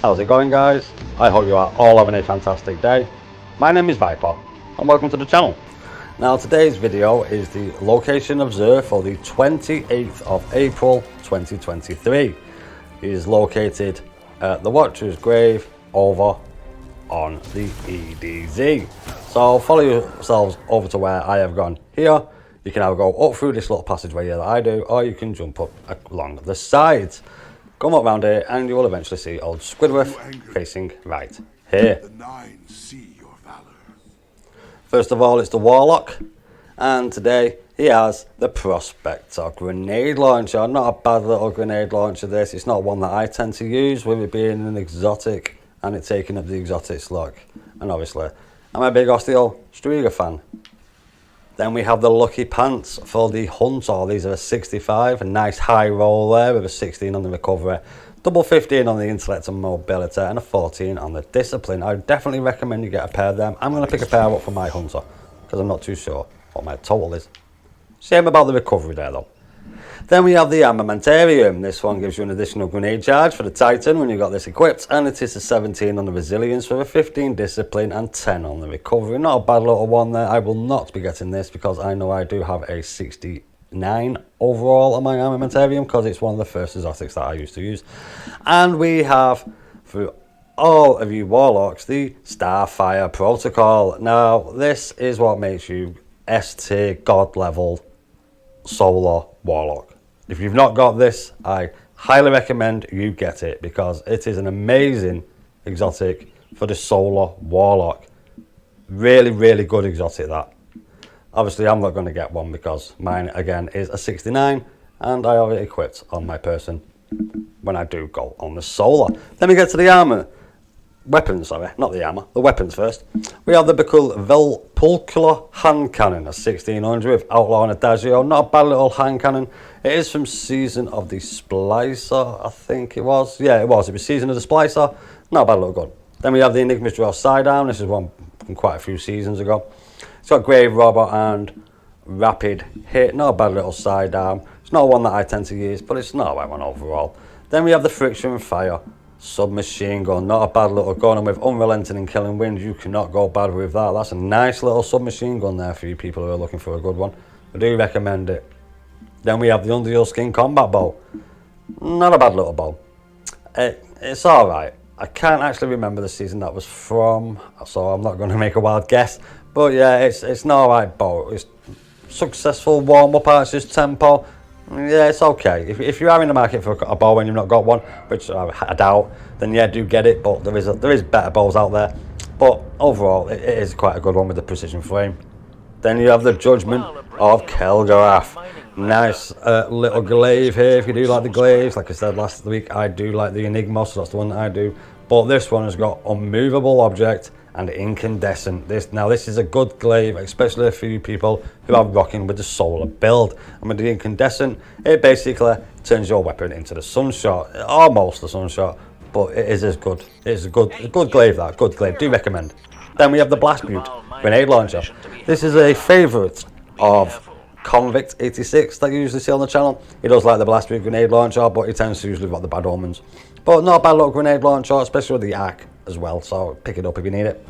How's it going, guys? I hope you are all having a fantastic day. My name is Viper and welcome to the channel. Now today's video is the location observed for the 28th of April 2023. It is located at the Watcher's Grave over on the EDZ. So follow yourselves over to where I have gone here. You can either go up through this little passageway here that I do, or you can jump up along the sides. Come up round here and you will eventually see old Squidward facing right here. The nine see your valor. First of all, it's the Warlock, and today he has the Prospector grenade launcher. Not a bad little grenade launcher this. It's not one that I tend to use, with it being an exotic and it taking up the exotic slot. And obviously I'm a big Osteo Striga fan. Then we have the Lucky Pants for the Hunter. These are a 65, a nice high roll there with a 16 on the recovery, double 15 on the intellect and mobility, and a 14 on the discipline. I would definitely recommend you get a pair of them. I'm going to pick a pair up for my Hunter because I'm not too sure what my total is. Same about the recovery there though. Then we have the Armamentarium. This one gives you an additional grenade charge for the Titan when you've got this equipped, and it is a 17 on the resilience with a 15 discipline and 10 on the recovery. Not a bad little one there. I will not be getting this because I know I do have a 69 overall on my Armamentarium because it's one of the first exotics that I used to use. And we have, for all of you Warlocks, the Starfire Protocol. Now this is what makes you S tier God level Solar Warlock. If you've not got this, I highly recommend you get it because it is an amazing exotic for the Solar Warlock. Really good exotic that. Obviously I'm not going to get one because mine again is a 69 and I have it equipped on my person when I do go on the Solar. Then we get to the armor. Weapons, sorry, not the armor, the weapons first. We have the Velpulcular hand cannon, a 1600 with outlaw and adagio. Not a bad little hand cannon. It is from Season of the Splicer, I think it was. Yeah, it was. It was Season of the Splicer. Not a bad little gun. Then we have the Enigma's Draw sidearm. This is one from quite a few seasons ago. It's got Grave Robber and Rapid Hit. Not a bad little sidearm. It's not one that I tend to use, but it's not a bad one overall. Then we have the Friction Fire submachine gun. Not a bad little gun, and with unrelenting and killing wind you cannot go bad with that. That's a nice little submachine gun there for you people who are looking for a good one. I do recommend it. Then we have the Under Your Skin combat bow. Not a bad little bow. It's alright. I can't actually remember the season that was from, so I'm not going to make a wild guess, but yeah, it's an alright bow. It's successful warm up archer's tempo. Yeah, it's okay. If you are in the market for a bow and you've not got one, which I doubt, then yeah, do get it. But there is better bows out there. But overall, it is quite a good one with the precision frame. Then you have the Judgment of Kelgarath. Nice little glaive here. If you do like the glaives, like I said last week, I do like the Enigma, so that's the one that I do. But this one has got unmovable object and incandescent. This is a good glaive, especially for you people who are rocking with the solar build. And with the incandescent, it basically turns your weapon into the sunshot, almost the sunshot, but it is as good. It's a good glaive. That good glaive. Do recommend. Then we have the Blast Butte grenade launcher. This is a favourite of Convict 86 that you usually see on the channel. He does like the Blast Butte grenade launcher, but he tends to usually got the bad omens. But not a bad little grenade launcher, especially with the arc as well, so pick it up if you need it.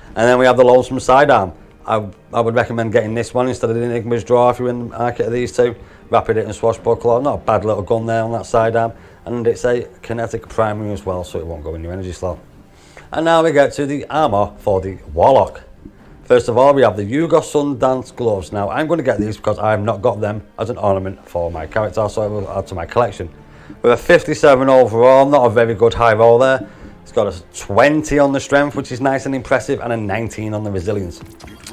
And then we have the Lonesome Sidearm. I would recommend getting this one instead of the Enigma's Draw if you're in the market of these two. Rapid Hit and Swashbuckler. Not a bad little gun there on that sidearm. And it's a kinetic primary as well, so it won't go in your energy slot. And now we get to the armour for the Warlock. First of all, we have the Yugo Sundance gloves. Now, I'm going to get these because I have not got them as an ornament for my character, so I will add to my collection. With a 57 overall, not a very good high roll there. It's got a 20 on the strength, which is nice and impressive, and a 19 on the resilience.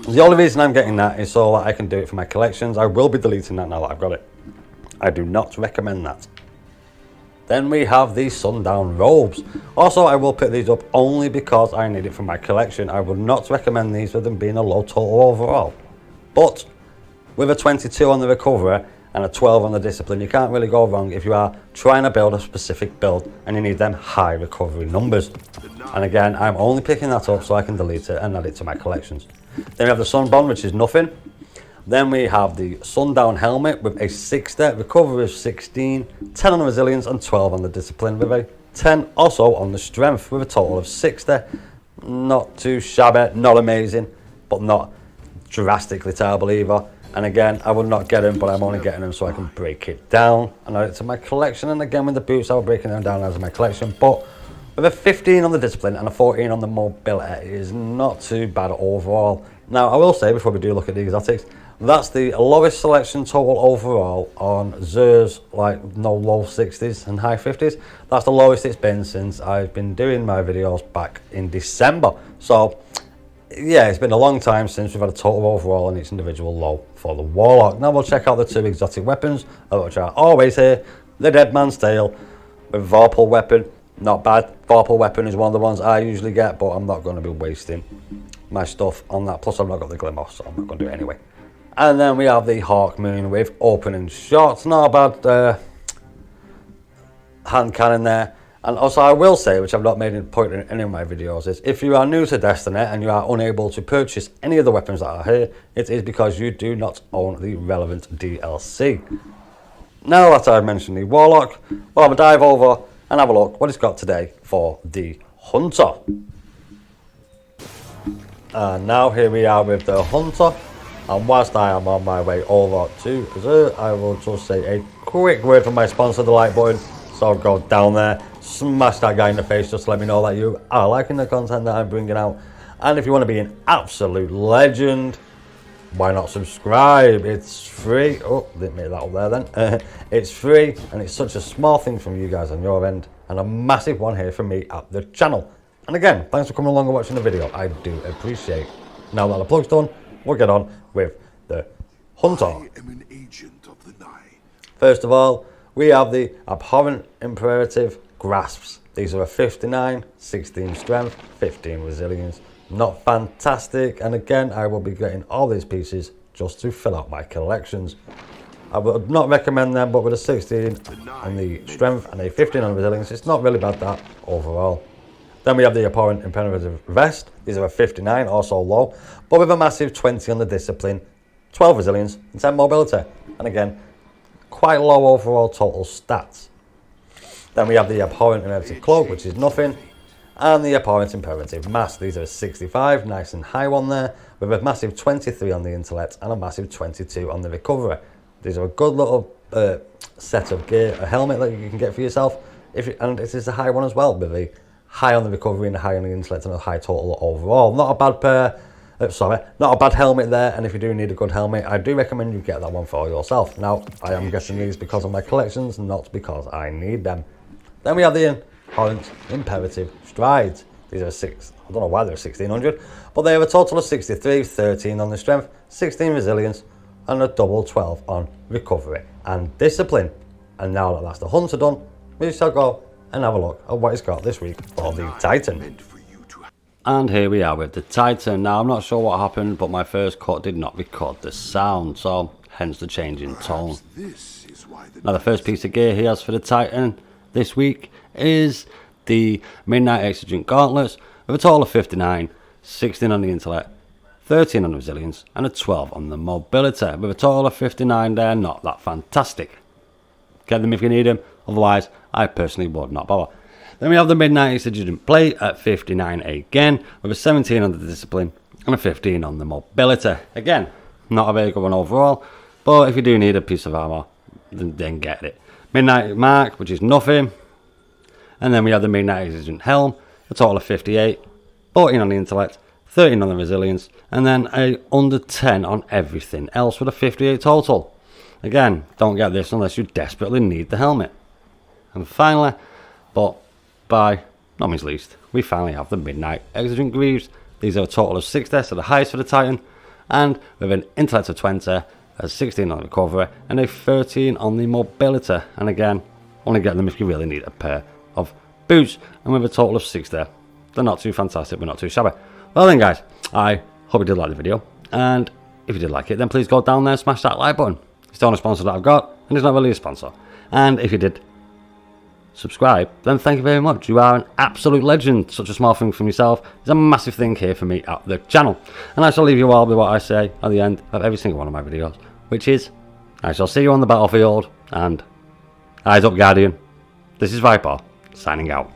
The only reason I'm getting that is so that I can do it for my collections. I will be deleting that now that I've got it. I do not recommend that. Then we have the Sundown robes. Also, I will pick these up only because I need it for my collection. I would not recommend these with them being a low total overall. But with a 22 on the recovery and a 12 on the discipline, you can't really go wrong if you are trying to build a specific build and you need them high recovery numbers. And again, I'm only picking that up so I can delete it and add it to my collections. Then we have the Sunbond, which is nothing. Then we have the Sundown helmet with a 60, recovery of 16, 10 on the resilience and 12 on the discipline with a 10 also on the strength with a total of 60. Not too shabby, not amazing, but not drastically terrible either. And again, I would not get them, but I'm only getting them so I can break it down and add it to my collection. And again, with the boots, I'll break them down as my collection. But with a 15 on the discipline and a 14 on the mobility, it is not too bad overall. Now, I will say, before we do look at the exotics, that's the lowest selection total overall on Zer's, like no low 60s and high 50s. That's the lowest it's been since I've been doing my videos back in December. So, yeah, it's been a long time since we've had a total overall on each individual low for the Warlock. Now we'll check out the 2 exotic weapons, which are always here. The Dead Man's Tale with Vorpal weapon. Not bad. Vorpal weapon is one of the ones I usually get, but I'm not going to be wasting my stuff on that. Plus, I've not got the Glimmer, so I'm not going to do it anyway. And then we have the Hawk Moon with opening shots. Not a bad hand cannon there. And also, I will say, which I've not made a point in any of my videos, is if you are new to Destiny and you are unable to purchase any of the weapons that are here, it is because you do not own the relevant DLC. Now that I've mentioned the Warlock, we'll have a dive over and have a look what it's got today for the Hunter. And now here we are with the Hunter. And whilst I am on my way over to Zer, I will just say a quick word from my sponsor, the like button. So go down there, smash that guy in the face just to let me know that you are liking the content that I'm bringing out. And if you want to be an absolute legend, why not subscribe? It's free. Oh, didn't make that up there then. It's free, and it's such a small thing from you guys on your end, and a massive one here from me at the channel. And again, thanks for coming along and watching the video. I do appreciate. Now that the plug's done, we'll get on with the Hunter. I am an agent of the night. First of all, we have the Abhorrent Imperative Grasps. These are a 59, 16 strength, 15 resilience. Not fantastic, and again, I will be getting all these pieces just to fill out my collections. I would not recommend them, but with a 16 on the strength and a 15 on resilience, it's not really bad that overall. Then we have the Abhorrent Imperative Vest. These are a 59, also low, but with a massive 20 on the discipline, 12 resilience, and 10 mobility. And again, quite low overall total stats. Then we have the Abhorrent Imperative Cloak, which is nothing, and the Abhorrent Imperative Mask. These are a 65, nice and high one there, with a massive 23 on the intellect and a massive 22 on the recovery. These are a good little set of gear, a helmet that you can get for yourself, and it is a high one as well, with a high on the recovery and a high on the intellect and a high total overall. Not a bad pair. Not a bad helmet there, and if you do need a good helmet, I do recommend you get that one for yourself. Now, I am getting these because of my collections, not because I need them. Then we have the Abhorrent Imperative Strides. These are I don't know why they're 1600, but they have a total of 63, 13 on the strength, 16 resilience, and a double 12 on recovery and discipline. And now that that's the Hunter done, we shall go and have a look at what it's got this week for the Titan. And here we are with the Titan. Now, I'm not sure what happened, but my first cut did not record the sound, so hence the change in tone. Now, the first piece of gear he has for the Titan this week is the Midnight Exigent Gauntlets with a total of 59, 16 on the intellect, 13 on the resilience, and a 12 on the mobility. With a total of 59 there, not that fantastic. Get them if you need them, otherwise I personally would not bother. Then we have the Midnight Exigent Plate at 59 again, with a 17 on the discipline and a 15 on the mobility. Again, not a very good one overall, but if you do need a piece of armour, then get it. Midnight Mark, which is nothing. And then we have the Midnight Exigent Helm, a total of 58, 14 on the intellect, 13 on the resilience, and then a under 10 on everything else with a 58 total. Again, don't get this unless you desperately need the helmet. And finally, but by not means least, we finally have the Midnight Exigent Greaves. These are a total of 60, so the highest for the Titan, and with an intellect of 20, a 16 on the recovery, and a 13 on the mobility. And again, only get them if you really need a pair of boots, and with a total of 60. They're not too fantastic, but not too shabby. Well then guys, I hope you did like the video, and if you did like it, then please go down there and smash that like button. It's the only sponsor that I've got, and it's not really a sponsor. And if you did subscribe, then thank you very much. You are an absolute legend. Such a small thing from yourself is a massive thing here for me at the channel. And I shall leave you all with what I say at the end of every single one of my videos, which is, I shall see you on the battlefield, and eyes up Guardian. This is Viper, signing out.